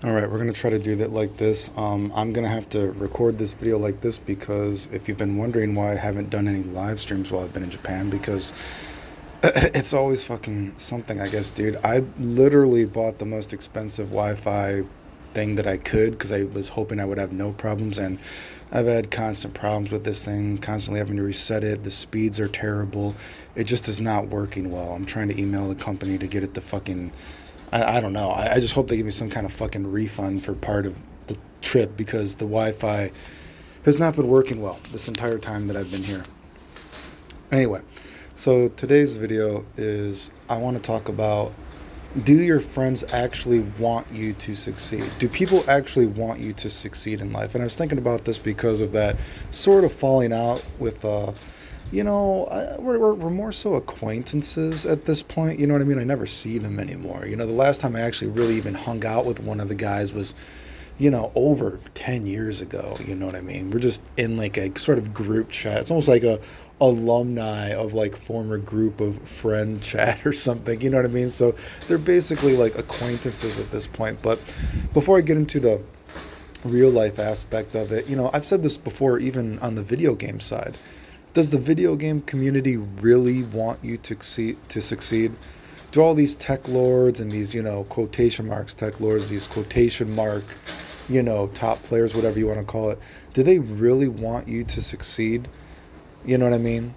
All right, we're gonna try to do that like this. I'm gonna have to record this video like this because if you've been wondering why I haven't done any live streams while I've been in Japan, because it's always fucking something, I guess, dude. I literally bought the most expensive Wi-Fi thing that I could because I was hoping I would have no problems, and I've had constant problems with this thing, constantly having to reset it. The speeds are terrible. It just is not working well. I'm trying to email the company to get it to fucking I don't know. I just hope they give me some kind of fucking refund for part of the trip because the Wi-Fi has not been working well this entire time that I've been here. Anyway, so today's video is I want to talk about, do your friends actually want you to succeed? Do people actually want you to succeed in life? And I was thinking about this because of that sort of falling out with we're more so acquaintances at this point. You know what I mean? I never see them anymore. The last time I actually really even hung out with one of the guys was, over 10 years ago. You know what I mean? We're just in like a sort of group chat. It's almost like a alumni of like former group of friend chat or something. You know what I mean? So they're basically like acquaintances at this point. But before I get into the real life aspect of it, I've said this before, even on the video game side. Does the video game community really want you to succeed? Do all these tech lords and these, quotation marks tech lords, these quotation mark, top players, whatever you want to call it, do they really want you to succeed? You know what I mean?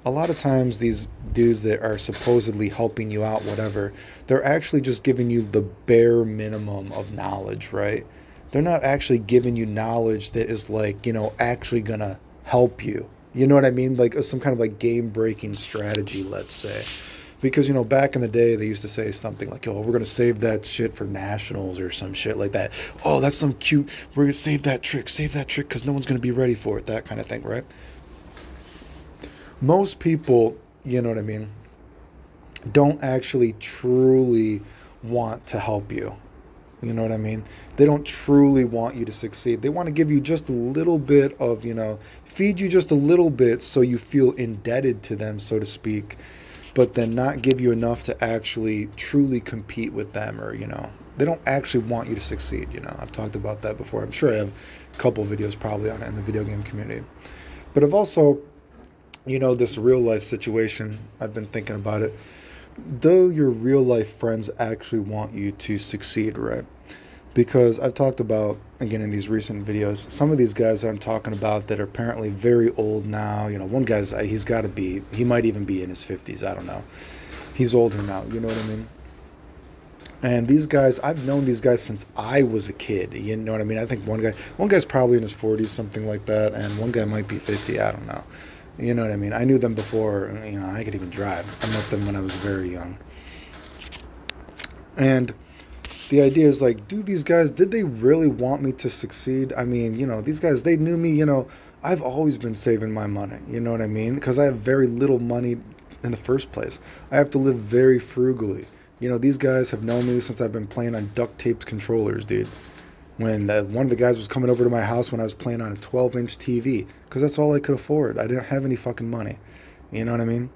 A lot of times these dudes that are supposedly helping you out, whatever, they're actually just giving you the bare minimum of knowledge, right? They're not actually giving you knowledge that is like, actually gonna help you. You know what I mean? Like some kind of like game breaking strategy, let's say. Because, back in the day, they used to say something like, oh, we're going to save that shit for nationals or some shit like that. Oh, that's some cute, we're going to save that trick because no one's going to be ready for it, that kind of thing, right? Most people, you know what I mean, don't actually truly want to help you. You know what I mean? They don't truly want you to succeed. They want to give you just a little bit of, feed you just a little bit so you feel indebted to them, so to speak, but then not give you enough to actually truly compete with them, or, they don't actually want you to succeed. I've talked about that before. I'm sure I have a couple videos probably on it in the video game community. But I've also, this real life situation, I've been thinking about it. Do your real life friends actually want you to succeed, right? Because I've talked about, again, in these recent videos, some of these guys that I'm talking about that are apparently very old now. One guy's, he might even be in his 50s. I don't know. He's older now. You know what I mean? And these guys, I've known these guys since I was a kid. You know what I mean? I think one guy's probably in his 40s, something like that. And one guy might be 50. I don't know. You know what I mean? I knew them before, I could even drive. I met them when I was very young. And the idea is like, did they really want me to succeed? I mean, these guys, they knew me, I've always been saving my money. You know what I mean? Because I have very little money in the first place. I have to live very frugally. These guys have known me since I've been playing on duct taped controllers, dude. When one of the guys was coming over to my house when I was playing on a 12-inch TV, because that's all I could afford. I didn't have any fucking money. You know what I mean?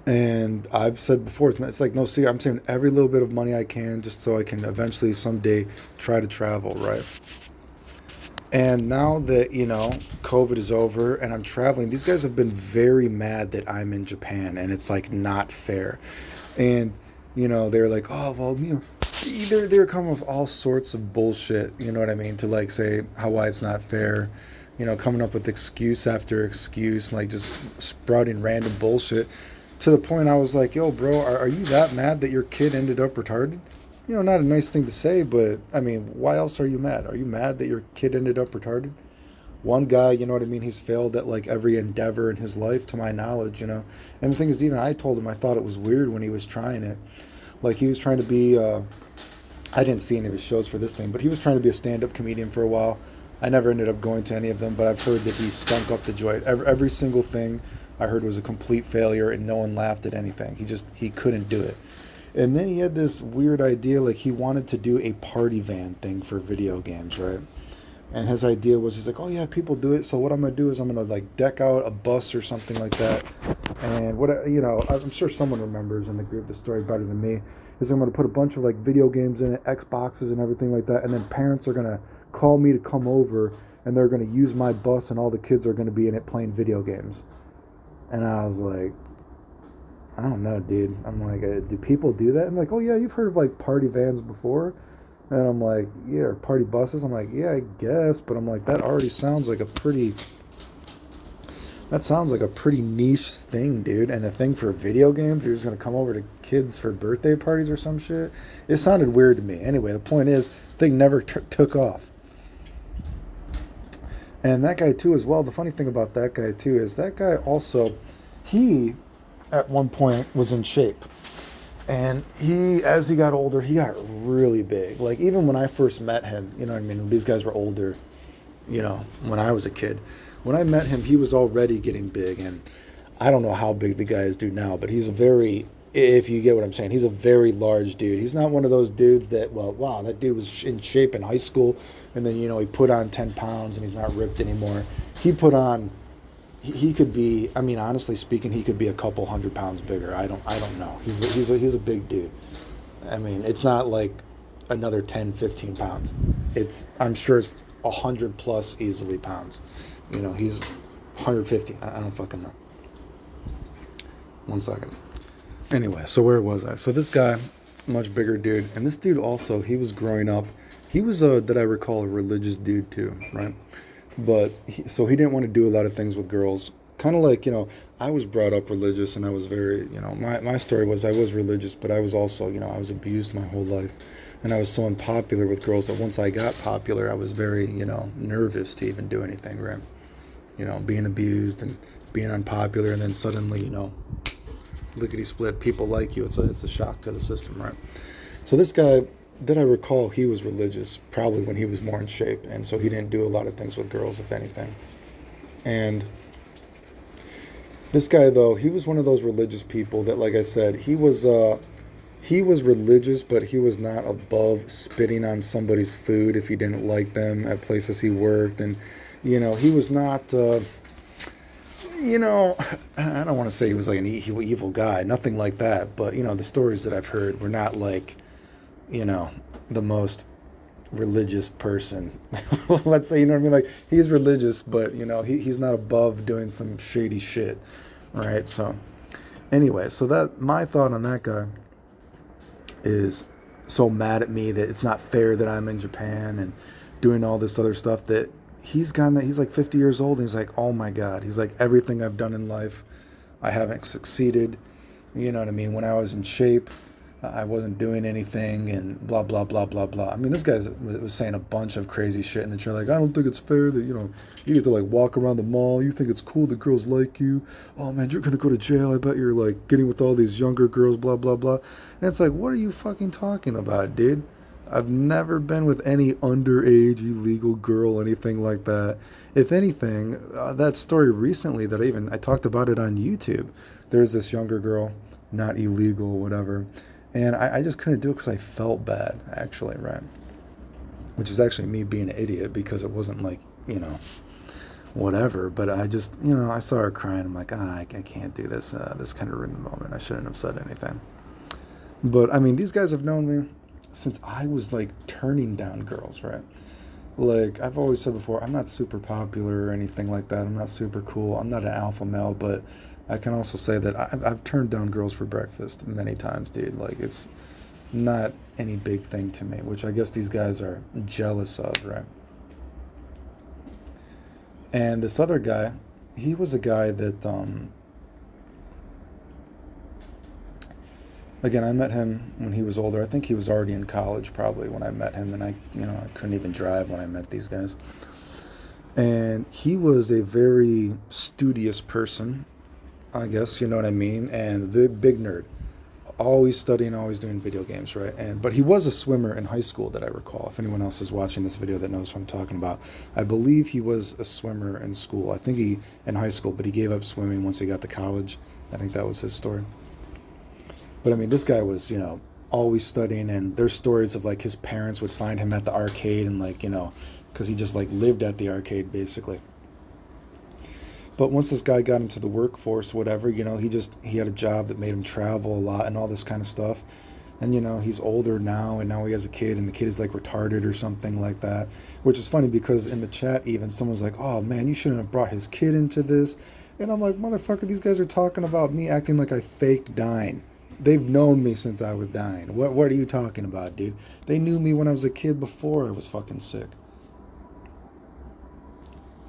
And I've said before, it's like, no, see, I'm saving every little bit of money I can just so I can eventually someday try to travel, right? And now that, COVID is over and I'm traveling, these guys have been very mad that I'm in Japan and it's like not fair. And, they're like, oh, well, they're coming with all sorts of bullshit, you know what I mean, to like say how why it's not fair, coming up with excuse after excuse, like just sprouting random bullshit to the point I was like, yo, bro, are you that mad that your kid ended up retarded? Not a nice thing to say, but I mean, why else are you mad? Are you mad that your kid ended up retarded? One guy, you know what I mean, he's failed at like every endeavor in his life, to my knowledge, And the thing is, even I told him I thought it was weird when he was trying it. Like he was trying to be, I didn't see any of his shows for this thing, but he was trying to be a stand-up comedian for a while. I never ended up going to any of them, but I've heard that he stunk up the joint. Every single thing I heard was a complete failure and no one laughed at anything. He couldn't do it. And then he had this weird idea, like he wanted to do a party van thing for video games, right? And his idea was, he's like, oh yeah, people do it. So what I'm going to do is I'm going to like deck out a bus or something like that And what I'm sure someone remembers in the group the story better than me. Is I'm going to put a bunch of like video games in it, Xboxes and everything like that, and then parents are going to call me to come over, and they're going to use my bus, and all the kids are going to be in it playing video games. And I was like, I don't know, dude. I'm like, do people do that? And like, oh yeah, you've heard of like party vans before. And I'm like, yeah, or party buses. I'm like, yeah, I guess. But I'm like, that already sounds like a pretty. That sounds like a pretty niche thing, dude. And a thing for video games. You're just gonna come over to kids for birthday parties or some shit. It sounded weird to me. Anyway, the point is, thing never took off. And that guy too, as well. The funny thing about that guy too is that guy also, he, at one point was in shape. And he, as he got older, he got really big. Like, even when I first met him, you know what I mean? These guys were older, when I was a kid. When I met him, he was already getting big. And I don't know how big the guys do now, but he's a very, if you get what I'm saying, he's a very large dude. He's not one of those dudes that, well, wow, that dude was in shape in high school. And then, he put on 10 pounds and he's not ripped anymore. He put on, he could be, I mean, honestly speaking, he could be a couple 100 pounds bigger. I don't know. He's a big dude. I mean, it's not like another 10, 15 pounds. I'm sure it's 100 plus easily pounds. He's 150. I don't fucking know. 1 second. Anyway, so where was I? So this guy, much bigger dude, and this dude also, he was growing up. He was that I recall, a religious dude too, right? But so he didn't want to do a lot of things with girls. Kind of like, I was brought up religious, and I was very, my story was I was religious, but I was also, I was abused my whole life. And I was so unpopular with girls that once I got popular, I was very, nervous to even do anything, right? Being abused and being unpopular, and then suddenly, lickety split, people like you. It's a shock to the system, right? So this guy, that I recall, he was religious, probably when he was more in shape, and so he didn't do a lot of things with girls, if anything. And this guy, though, he was one of those religious people that, like I said, he was religious, but he was not above spitting on somebody's food if he didn't like them at places he worked, and he was not. I don't want to say he was like an evil guy, nothing like that, but the stories that I've heard were not like, the most religious person. Let's say, like, he's religious, but he's not above doing some shady shit. Right? So anyway, so that my thought on that guy is so mad at me that it's not fair that I'm in Japan and doing all this other stuff, that he's like 50 years old, and he's like, oh my God, he's like, everything I've done in life, I haven't succeeded. You know what I mean? When I was in shape, I wasn't doing anything, and blah, blah, blah, blah, blah. I mean, this guy was saying a bunch of crazy shit in the chair. Like, I don't think it's fair that, you get to, like, walk around the mall. You think it's cool that girls like you. Oh, man, you're going to go to jail. I bet you're, like, getting with all these younger girls, blah, blah, blah. And it's like, what are you fucking talking about, dude? I've never been with any underage, illegal girl, anything like that. If anything, that story recently that I talked about it on YouTube. There's this younger girl, not illegal, whatever. And I just couldn't do it because I felt bad, actually, right? Which is actually me being an idiot, because it wasn't like, whatever. But I just, I saw her crying. I'm like, I can't do this. This kind of ruined the moment. I shouldn't have said anything. But, I mean, these guys have known me since I was, like, turning down girls, right? Like, I've always said before, I'm not super popular or anything like that. I'm not super cool. I'm not an alpha male, but I can also say that I've turned down girls for breakfast many times, dude. Like, it's not any big thing to me, which I guess these guys are jealous of, right? And this other guy, he was a guy that, again, I met him when he was older. I think he was already in college probably when I met him, and I couldn't even drive when I met these guys. And he was a very studious person, I guess, you know what I mean, and the big nerd, always studying, always doing video games, right? But he was a swimmer in high school, that I recall. If anyone else is watching this video that knows what I'm talking about, I believe he was a swimmer in school. I think in high school, but he gave up swimming once he got to college. I think that was his story. But I mean, this guy was, always studying, and there's stories of, like, his parents would find him at the arcade, and, like, because he just, like, lived at the arcade basically. But once this guy got into the workforce, whatever, he had a job that made him travel a lot and all this kind of stuff. And he's older now, and now he has a kid, and the kid is like retarded or something like that. Which is funny because in the chat, even someone's like, "Oh man, you shouldn't have brought his kid into this." And I'm like, "Motherfucker, these guys are talking about me acting like I faked dying. They've known me since I was dying. What are you talking about, dude? They knew me when I was a kid before I was fucking sick.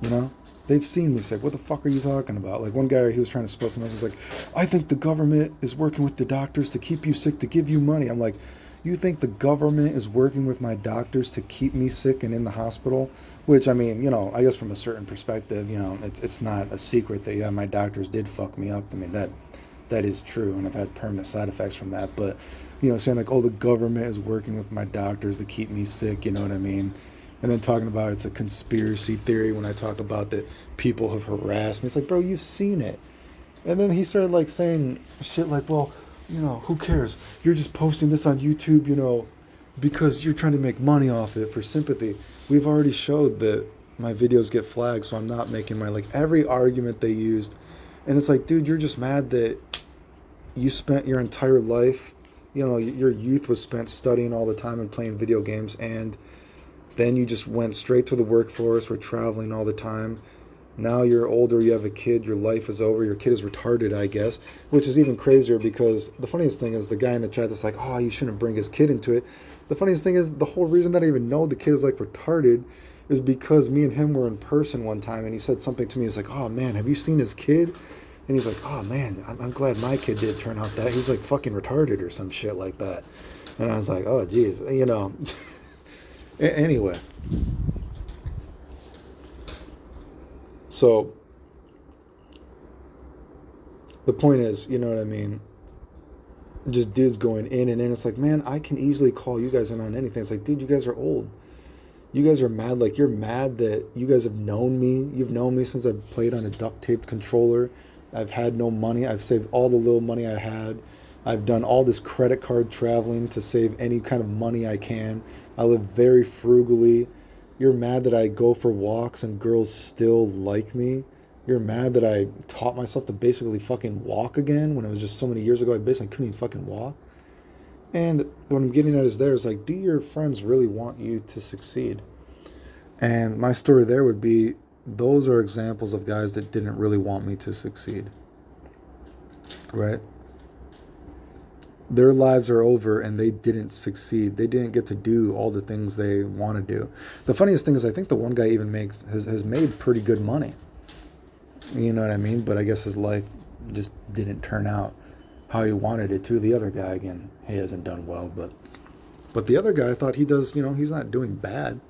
You know?" They've seen me sick. What the fuck are you talking about? Like one guy, he was trying to spell some message like, "I think the government is working with the doctors to keep you sick, to give you money." I'm like, you think the government is working with my doctors to keep me sick and in the hospital? Which, I mean, I guess from a certain perspective, it's not a secret that, yeah, my doctors did fuck me up. I mean, that is true, and I've had permanent side effects from that. But, saying like, oh, the government is working with my doctors to keep me sick, you know what I mean? And then talking about it's a conspiracy theory when I talk about that people have harassed me. It's like, bro, you've seen it. And then he started like saying shit like, well, who cares? You're just posting this on YouTube, because you're trying to make money off it for sympathy. We've already showed that my videos get flagged, so I'm not making money. Like every argument they used. And it's like, dude, you're just mad that you spent your entire life, your youth was spent studying all the time and playing video games, and then you just went straight to the workforce, we're traveling all the time. Now you're older, you have a kid, your life is over, your kid is retarded, I guess, which is even crazier because the funniest thing is the guy in the chat that's like, oh, you shouldn't bring his kid into it. The funniest thing is the whole reason that I even know the kid is like retarded is because me and him were in person one time and he said something to me. He's like, oh man, have you seen his kid? And he's like, oh man, I'm glad my kid did turn out that. He's like fucking retarded or some shit like that. And I was like, oh geez, Anyway, so the point is, you know what I mean? Just dudes going in and in. It's like, man, I can easily call you guys in on anything. It's like, dude, you guys are old. You guys are mad. Like, you're mad that you guys have known me. You've known me since I've played on a duct taped controller. I've had no money. I've saved all the little money I had. I've done all this credit card traveling to save any kind of money I can. I live very frugally. You're mad that I go for walks and girls still like me. You're mad that I taught myself to basically fucking walk again when it was just so many years ago I basically couldn't even fucking walk. And what I'm getting at is like, do your friends really want you to succeed? And my story there would be, those are examples of guys that didn't really want me to succeed. Right? Their lives are over and they didn't succeed. They didn't get to do all the things they want to do. The funniest thing is I think the one guy even has made pretty good money. You know what I mean? But I guess his life just didn't turn out how he wanted it to. The other guy, again, he hasn't done well. But the other guy, I thought he does, he's not doing bad.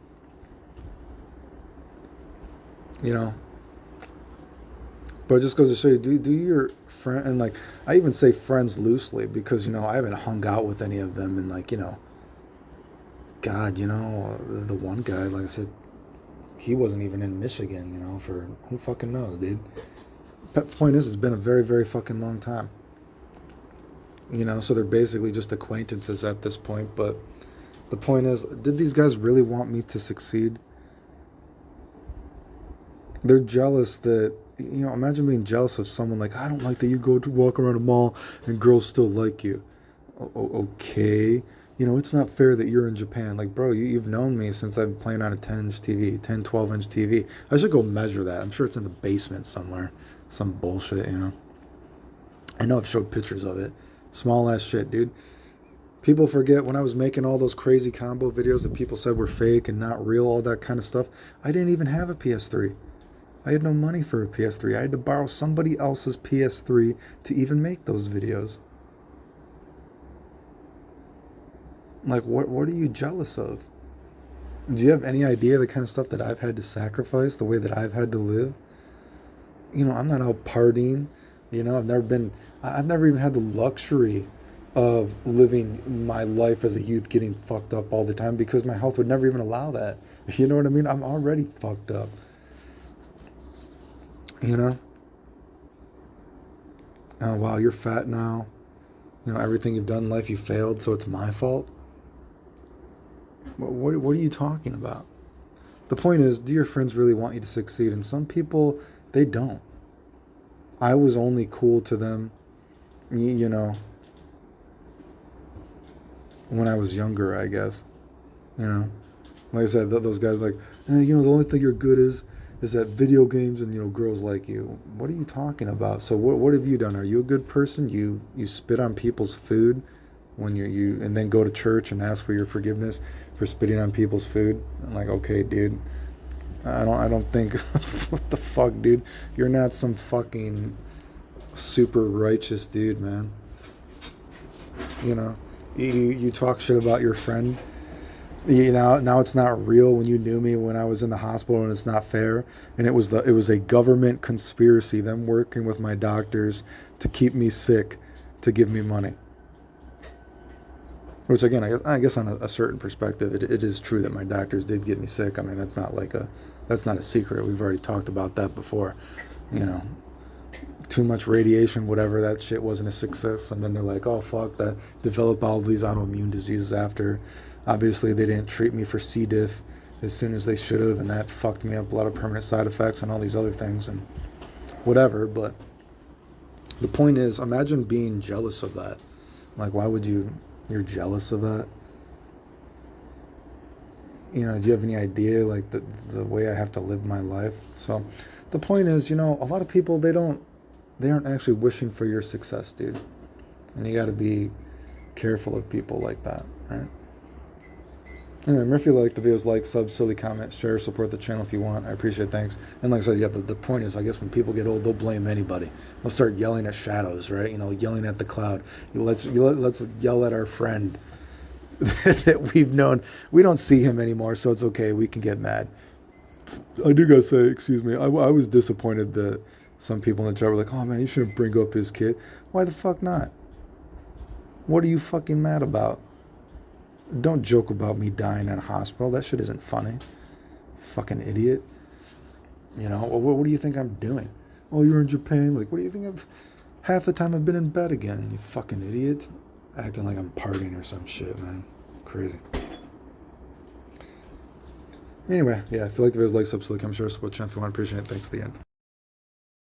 But it just goes to show you, do your friend, and like, I even say friends loosely because, I haven't hung out with any of them. And like, God, the one guy, like I said, he wasn't even in Michigan, for who fucking knows, dude. The point is, it's been a very, very fucking long time. So they're basically just acquaintances at this point. But the point is, did these guys really want me to succeed? They're jealous that, imagine being jealous of someone like, I don't like that you go to walk around a mall and girls still like you. Okay. It's not fair that you're in Japan. Like, bro, you've known me since I've been playing on a 10-inch TV, 10, 12-inch TV. I should go measure that. I'm sure it's in the basement somewhere. Some bullshit, I know I've showed pictures of it. Small ass shit, dude. People forget when I was making all those crazy combo videos that people said were fake and not real, all that kind of stuff. I didn't even have a PS3. I had no money for a PS3. I had to borrow somebody else's PS3 to even make those videos. Like, what are you jealous of? Do you have any idea the kind of stuff that I've had to sacrifice, the way that I've had to live? I'm not out partying. I've never even had the luxury of living my life as a youth getting fucked up all the time because my health would never even allow that. You know what I mean? I'm already fucked up. Oh, wow, you're fat now. Everything you've done in life, you failed, so it's my fault. What are you talking about? The point is, do your friends really want you to succeed? And some people, they don't. I was only cool to them, you know, when I was younger, I guess. You know, like I said, those guys like, the only thing you're good is that video games and girls like you. What are you talking about? So what have you done? Are you a good person? You spit on people's food when you and then go to church and ask for your forgiveness for spitting on people's food? I'm like, okay, dude. I don't think what the fuck, dude? You're not some fucking super righteous dude, man. You know, you talk shit about your friend. Now it's not real when you knew me when I was in the hospital, and it's not fair. And it was a government conspiracy, them working with my doctors to keep me sick, to give me money. Which again, I guess on a certain perspective, it is true that my doctors did get me sick. I mean, that's not a secret. We've already talked about that before. You know, too much radiation, whatever, that shit wasn't a success. And then they're like, oh fuck, that developed all these autoimmune diseases after. Obviously, they didn't treat me for C. diff as soon as they should have, and that fucked me up, a lot of permanent side effects and all these other things and whatever. But the point is, imagine being jealous of that. Like, why would you're jealous of that? Do you have any idea, like, the way I have to live my life? So the point is, a lot of people, they aren't actually wishing for your success, dude. And you got to be careful of people like that, right? Anyway, if you like the videos, like, sub, silly, comment, share, support the channel if you want. I appreciate it. Thanks. And like I said, yeah, the point is, I guess when people get old, they'll blame anybody. They'll start yelling at shadows, right? Yelling at the cloud. Let's yell at our friend that we've known. We don't see him anymore, so it's okay. We can get mad. I do gotta say, excuse me, I was disappointed that some people in the chat were like, oh man, you shouldn't bring up his kid. Why the fuck not? What are you fucking mad about? Don't joke about me dying in a hospital. That shit isn't funny. Fucking idiot. What do you think I'm doing? Oh, you're in Japan. Like, what do you think half the time I've been in bed again, you fucking idiot. Acting like I'm partying or some shit, man. Crazy. Anyway, yeah, if you like the videos, like, subscribe, comment, share, support the channel if you want. Appreciate it. Thanks, the end.